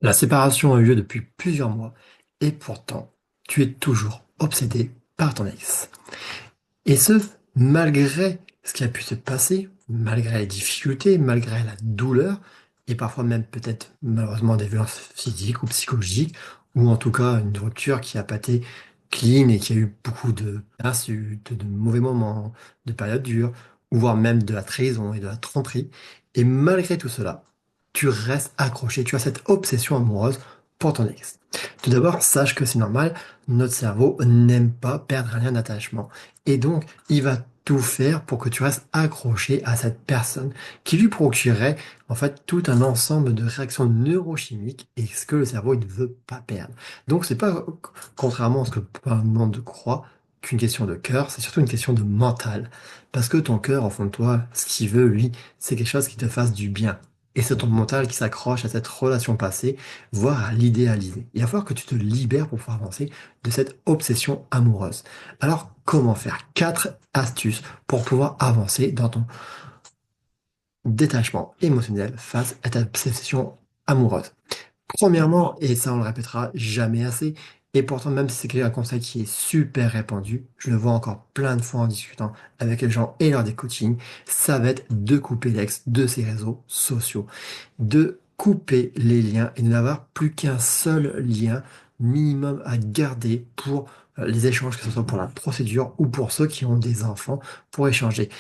La séparation a eu lieu depuis plusieurs mois et pourtant, tu es toujours obsédé par ton ex. Et ce, malgré ce qui a pu se passer, malgré les difficultés, malgré la douleur, et parfois même peut-être malheureusement des violences physiques ou psychologiques, ou en tout cas une rupture qui a pas été clean et qui a eu beaucoup d'insultes, de mauvais moments, de périodes dures, ou voire même de la trahison et de la tromperie. Et malgré tout cela, tu restes accroché, tu as cette obsession amoureuse pour ton ex. Tout d'abord, sache que c'est normal, notre cerveau n'aime pas perdre un lien d'attachement. Et donc, il va tout faire pour que tu restes accroché à cette personne qui lui procurerait en fait tout un ensemble de réactions neurochimiques et ce que le cerveau il ne veut pas perdre. Donc c'est pas, contrairement à ce que pas le monde croit, qu'une question de cœur, c'est surtout une question de mental. Parce que ton cœur, au fond de toi, ce qu'il veut, lui, c'est quelque chose qui te fasse du bien. Et c'est ton mental qui s'accroche à cette relation passée, voire à l'idéaliser. Il va falloir que tu te libères pour pouvoir avancer de cette obsession amoureuse. Alors, comment faire? Quatre astuces pour pouvoir avancer dans ton détachement émotionnel face à ta obsession amoureuse. Premièrement, et ça on le répétera jamais assez, et pourtant même si c'est un conseil qui est super répandu, je le vois encore plein de fois en discutant avec les gens et lors des coachings, ça va être de couper l'ex de ses réseaux sociaux, de couper les liens et de n'avoir plus qu'un seul lien minimum à garder pour les échanges, que ce soit pour la procédure ou pour ceux qui ont des enfants, pour échanger.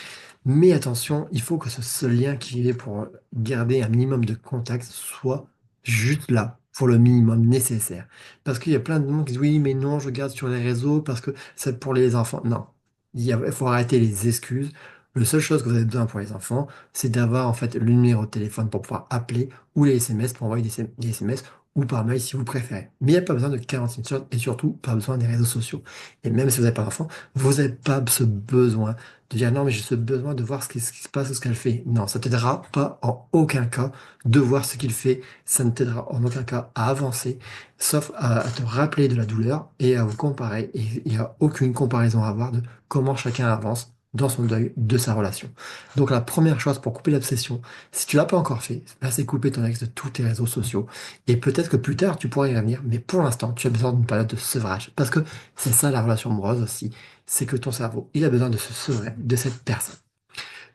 Mais attention, il faut que ce seul lien qui est pour garder un minimum de contact soit juste là, pour le minimum nécessaire. Parce qu'il y a plein de monde qui disent oui, mais non, je garde sur les réseaux parce que c'est pour les enfants. Non, il faut arrêter les excuses. La seule chose que vous avez besoin pour les enfants, c'est d'avoir en fait le numéro de téléphone pour pouvoir appeler ou les SMS pour envoyer des SMS ou par mail si vous préférez. Mais il n'y a pas besoin de 46 choses et surtout pas besoin des réseaux sociaux. Et même si vous n'avez pas d'enfants, vous n'avez pas ce besoin de dire non, mais j'ai ce besoin de voir ce qui se passe ou ce qu'elle fait. Non, ça t'aidera pas en aucun cas de voir ce qu'il fait. Ça ne t'aidera en aucun cas à avancer, sauf à te rappeler de la douleur et à vous comparer. Et il n'y a aucune comparaison à avoir de comment chacun avance dans son deuil de sa relation. Donc la première chose pour couper l'obsession, si tu l'as pas encore fait, là, c'est couper ton ex de tous tes réseaux sociaux. Et peut-être que plus tard, tu pourras y revenir, mais pour l'instant, tu as besoin d'une période de sevrage. Parce que c'est ça la relation amoureuse aussi, c'est que ton cerveau, il a besoin de se sevrer de cette personne.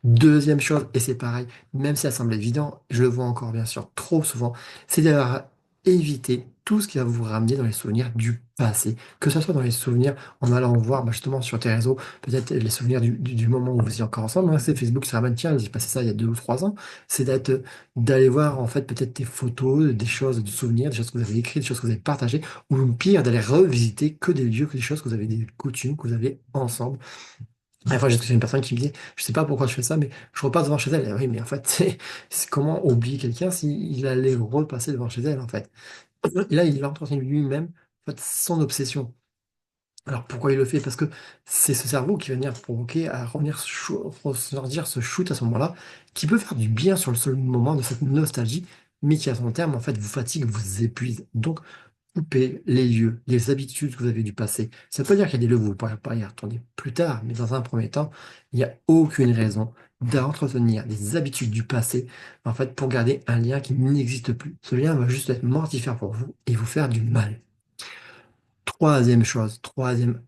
Deuxième chose, et c'est pareil, même si ça semble évident, je le vois encore bien sûr trop souvent, c'est d'avoir évité tout ce qui va vous ramener dans les souvenirs du passé. Que ce soit dans les souvenirs en allant voir justement sur tes réseaux, peut-être les souvenirs du moment où vous étiez encore ensemble. Hein, c'est Facebook qui se ramène, tiens, j'ai passé ça il y a 2 ou 3 ans. C'est d'aller voir en fait peut-être des photos, des choses, des souvenirs, des choses que vous avez écrites, des choses que vous avez partagées, ou pire, d'aller revisiter que des lieux, que des choses que vous avez, des coutumes que vous avez ensemble. À la fois, j'ai une personne qui me dit, je sais pas pourquoi je fais ça, mais je repasse devant chez elle. Et oui, mais en fait, c'est comment oublier quelqu'un s'il allait repasser devant chez elle, en fait. Et là, il entretient lui-même, en fait, son obsession. Alors pourquoi il le fait? Parce que c'est ce cerveau qui va venir provoquer à revenir ressortir ce shoot à ce moment-là, qui peut faire du bien sur le seul moment de cette nostalgie, mais qui à son terme, en fait, vous fatigue, vous épuise. Donc, coupez les lieux, les habitudes que vous avez du passé. Ça veut pas dire qu'il y a des lieux où vous ne pourrez pas y retourner plus tard, mais dans un premier temps, il n'y a aucune raison d'entretenir des habitudes du passé, en fait, pour garder un lien qui n'existe plus. Ce lien va juste être mortifère pour vous et vous faire du mal. Troisième chose, troisième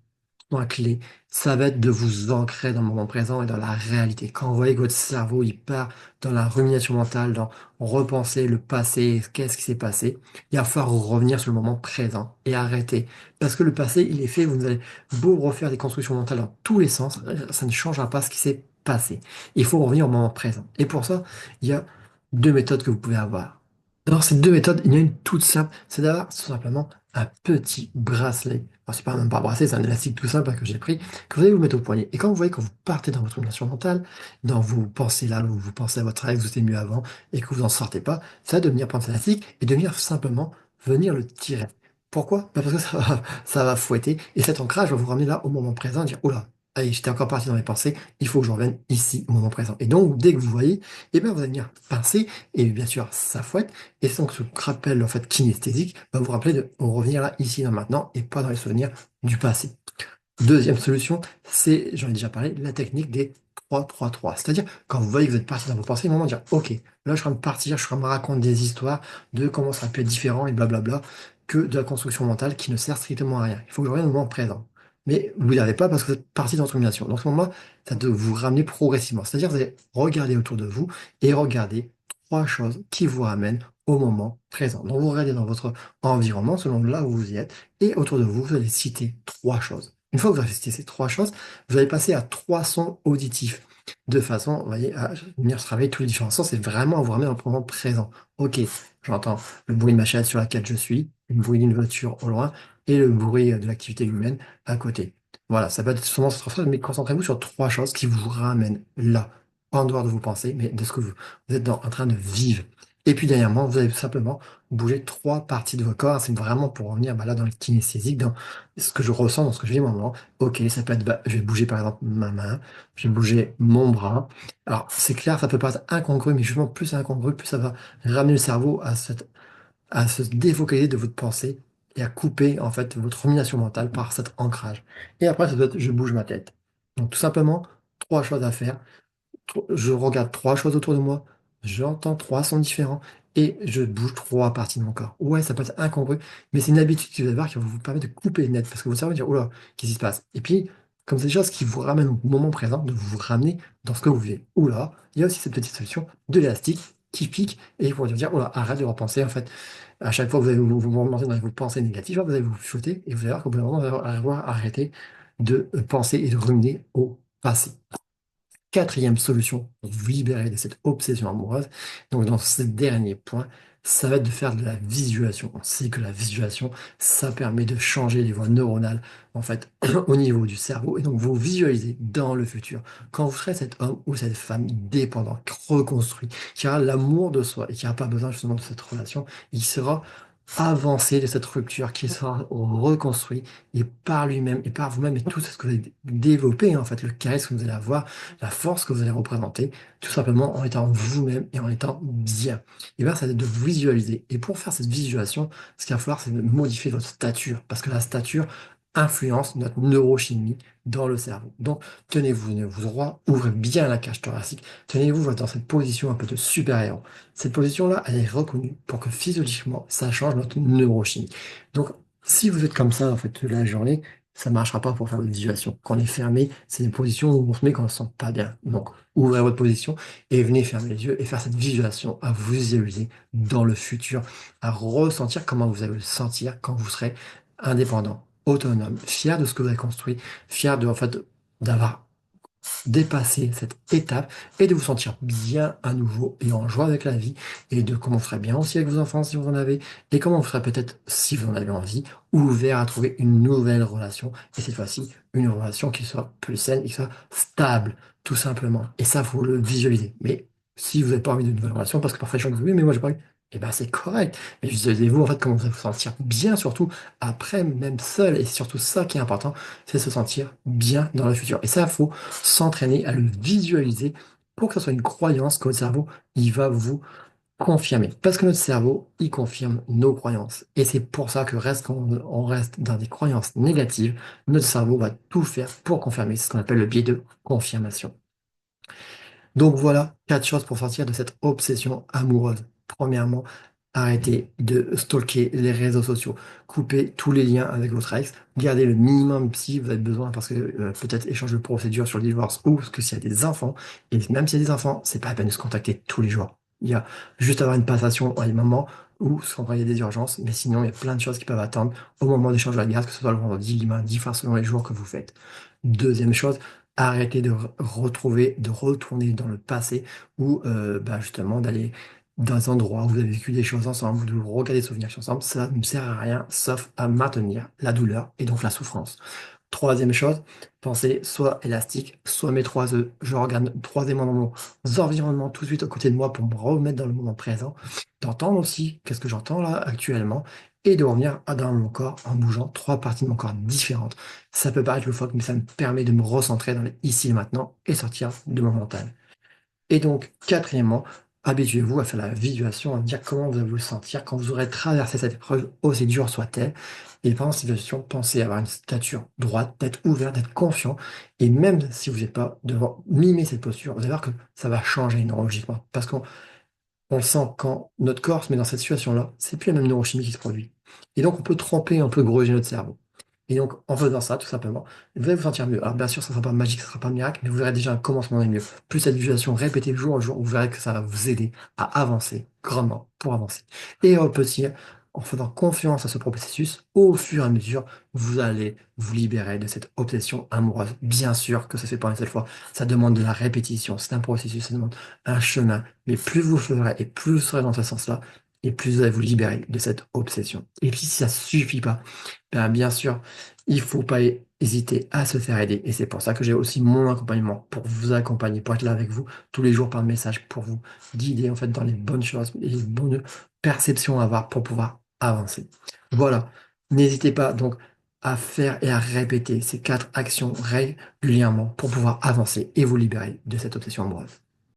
point clé, ça va être de vous ancrer dans le moment présent et dans la réalité. Quand vous voyez que votre cerveau, il part dans la rumination mentale, dans repenser le passé, qu'est-ce qui s'est passé, il va falloir revenir sur le moment présent et arrêter. Parce que le passé, il est fait, vous allez beau refaire des constructions mentales dans tous les sens, ça ne changera pas ce qui s'est passé. Il faut revenir au moment présent. Et pour ça, il y a deux méthodes que vous pouvez avoir. Dans ces deux méthodes, il y en a une toute simple, c'est d'avoir tout simplement un petit bracelet. Alors, c'est pas même pas un bracelet, c'est un élastique tout simple que j'ai pris, que vous allez vous mettre au poignet. Et quand vous voyez que vous partez dans votre rumination mentale, dans vos pensées là, où vous pensez à votre ex, vous étiez mieux avant, et que vous n'en sortez pas, ça va devenir prendre cet élastique et de venir simplement venir le tirer. Pourquoi? Parce que ça va fouetter, et cet ancrage va vous ramener là au moment présent, dire, oh là, allez, j'étais encore parti dans mes pensées, il faut que je revienne ici, au moment présent. Et donc, dès que vous voyez, eh bien, vous allez venir pincer, et bien sûr, ça fouette, et donc ce rappel en fait kinesthésique va vous rappeler de revenir là, ici, dans le maintenant, et pas dans les souvenirs du passé. Deuxième solution, c'est, j'en ai déjà parlé, la technique des 3-3-3. C'est-à-dire, quand vous voyez que vous êtes parti dans vos pensées, il y a un moment de dire, OK, là, je suis en train de partir, je suis en train de me raconter des histoires de comment ça peut être différent et blablabla, que de la construction mentale qui ne sert strictement à rien. Il faut que je revienne au moment présent. Mais vous n'y arrivez pas parce que vous êtes parti dans votre rumination. Donc, à ce moment-là, ça doit vous ramener progressivement. C'est-à-dire, vous allez regarder autour de vous et regarder trois choses qui vous ramènent au moment présent. Donc, vous regardez dans votre environnement, selon là où vous y êtes, et autour de vous, vous allez citer trois choses. Une fois que vous avez cité ces trois choses, vous allez passer à trois sons auditifs, de façon, vous voyez, à venir travailler tous les différents sons. C'est vraiment à vous ramener dans le moment présent. Ok, j'entends le bruit de ma chaise sur laquelle je suis, le bruit d'une voiture au loin, et le bruit de l'activité humaine à côté. Voilà, ça peut être souvent ces trois choses, mais concentrez-vous sur trois choses qui vous ramènent là, en dehors de vos pensées, mais de ce que vous êtes en train de vivre. Et puis dernièrement, vous allez tout simplement bouger trois parties de votre corps. C'est vraiment pour revenir là dans le kinesthésique, dans ce que je ressens, dans ce que je vis au moment. Ok, ça peut être, je vais bouger par exemple ma main, je vais bouger mon bras. Alors c'est clair, ça peut paraître incongru, mais justement plus c'est incongru, plus ça va ramener le cerveau à se défocaliser de votre pensée et à couper en fait votre rumination mentale par cet ancrage. Et après, ça doit être je bouge ma tête. Donc tout simplement, trois choses à faire. Je regarde trois choses autour de moi, j'entends trois sons différents et je bouge trois parties de mon corps. Ouais, ça peut être incongru, mais c'est une habitude que vous allez avoir qui va vous permettre de couper net parce que votre cerveau va dire, oula, qu'est-ce qui se passe? Et puis, comme c'est des choses qui vous ramènent au moment présent, de vous ramener dans ce que vous vivez. Oula, il y a aussi cette petite solution de l'élastique qui pique et pour dire, oula, arrête de repenser. En fait, à chaque fois que vous allez vous remonter dans vos pensées négatives, vous allez vous chuter et vous allez voir qu'au bout d'un moment, vous allez avoir arrêté de penser et de ruminer au passé. Quatrième solution pour vous libérer de cette obsession amoureuse, donc dans ce dernier point, ça va être de faire de la visualisation. On sait que la visualisation, ça permet de changer les voies neuronales, en fait, au niveau du cerveau. Et donc, vous visualisez dans le futur, quand vous serez cet homme ou cette femme dépendant, reconstruit, qui aura l'amour de soi et qui n'aura pas besoin justement de cette relation, il sera avancé de cette rupture, qui sera reconstruit et par lui-même et par vous-même et tout ce que vous allez développer, en fait, le charisme que vous allez avoir, la force que vous allez représenter, tout simplement en étant vous-même et en étant bien. Et bien, ça va être de vous visualiser. Et pour faire cette visualisation, ce qu'il va falloir, c'est de modifier votre stature, parce que la stature influence notre neurochimie dans le cerveau. Donc, tenez-vous droit, ouvrez bien la cage thoracique, tenez-vous dans cette position un peu de super-héros. Cette position-là, elle est reconnue pour que physiologiquement, ça change notre neurochimie. Donc, si vous êtes comme ça, en fait, toute la journée, ça ne marchera pas pour faire votre visualisation. Quand on est fermé, c'est une position où on se met quand on ne se sent pas bien. Donc, ouvrez votre position et venez fermer les yeux et faire cette visualisation à vous visualiser dans le futur, à ressentir comment vous allez le sentir quand vous serez indépendant, autonome, fier de ce que vous avez construit, fier de, en fait, d'avoir dépasser cette étape et de vous sentir bien à nouveau et en joie avec la vie et de comment vous ferez bien aussi avec vos enfants si vous en avez et comment vous serez peut-être, si vous en avez envie, ouvert à trouver une nouvelle relation et cette fois-ci une relation qui soit plus saine et qui soit stable, tout simplement. Et ça, faut le visualiser. Mais si vous n'avez pas envie d'une nouvelle relation, parce que parfois les gens disent oui, mais moi j'ai pas envie, eh ben c'est correct. Mais visualisez-vous en fait comment vous allez vous sentir bien, surtout après, même seul, et surtout ça qui est important, c'est se sentir bien dans le futur. Et ça, il faut s'entraîner à le visualiser pour que ce soit une croyance que votre cerveau, il va vous confirmer. Parce que notre cerveau, il confirme nos croyances. Et c'est pour ça que reste, quand on reste dans des croyances négatives, notre cerveau va tout faire pour confirmer. C'est ce qu'on appelle le biais de confirmation. Donc voilà, quatre choses pour sortir de cette obsession amoureuse. Premièrement, arrêtez de stalker les réseaux sociaux. Coupez tous les liens avec votre ex. Gardez le minimum si vous avez besoin, parce que peut-être échanger de procédure sur le divorce ou parce que s'il y a des enfants. Et même s'il y a des enfants, c'est pas la peine de se contacter tous les jours. Il y a juste avoir une passation à des moments où il y a des urgences, mais sinon il y a plein de choses qui peuvent attendre au moment d'échanger la garde, que ce soit le vendredi, le lundi, enfin selon les jours que vous faites. Deuxième chose, arrêtez de retrouver, de retourner dans le passé ou justement d'aller dans un endroit où vous avez vécu des choses ensemble, de vous regarder des souvenirs ensemble, ça ne sert à rien sauf à maintenir la douleur et donc la souffrance. Troisième chose, pensez soit élastique, soit mes trois œufs. Je regarde troisièmement dans mon environnement tout de suite à côté de moi pour me remettre dans le moment présent, d'entendre aussi qu'est-ce que j'entends là actuellement et de revenir dans mon corps en bougeant trois parties de mon corps différentes. Ça peut paraître loufoque, mais ça me permet de me recentrer dans le ici et maintenant et sortir de mon mental. Et donc, quatrièmement, habituez-vous à faire la visualisation, à dire comment vous allez vous sentir quand vous aurez traversé cette épreuve, aussi dure soit-elle. Et pendant cette situation, pensez à avoir une stature droite, d'être ouvert, d'être confiant. Et même si vous n'êtes pas devant mimer cette posture, vous allez voir que ça va changer neurologiquement. Parce qu'on on le sent quand notre corps se met dans cette situation-là, c'est plus la même neurochimie qui se produit. Et donc, on peut tremper, un peu gruger notre cerveau. Et donc, en faisant ça, tout simplement, vous allez vous sentir mieux. Alors, bien sûr, ça ne sera pas magique, ça ne sera pas un miracle, mais vous verrez déjà un commencement est mieux. Plus cette visualisation répétée jour en jour, vous verrez que ça va vous aider à avancer grandement pour avancer. Et au petit, en faisant confiance à ce processus, au fur et à mesure, vous allez vous libérer de cette obsession amoureuse. Bien sûr que ça ne se fait pas une seule fois. Ça demande de la répétition. C'est un processus, ça demande un chemin. Mais plus vous ferez et plus vous serez dans ce sens-là, et plus vous allez vous libérer de cette obsession. Et puis, si ça ne suffit pas, ben, bien sûr, il faut pas hésiter à se faire aider. Et c'est pour ça que j'ai aussi mon accompagnement pour vous accompagner, pour être là avec vous tous les jours par message, pour vous guider en fait dans les bonnes choses et les bonnes perceptions à avoir pour pouvoir avancer. Voilà. N'hésitez pas donc à faire et à répéter ces 4 actions régulièrement pour pouvoir avancer et vous libérer de cette obsession amoureuse.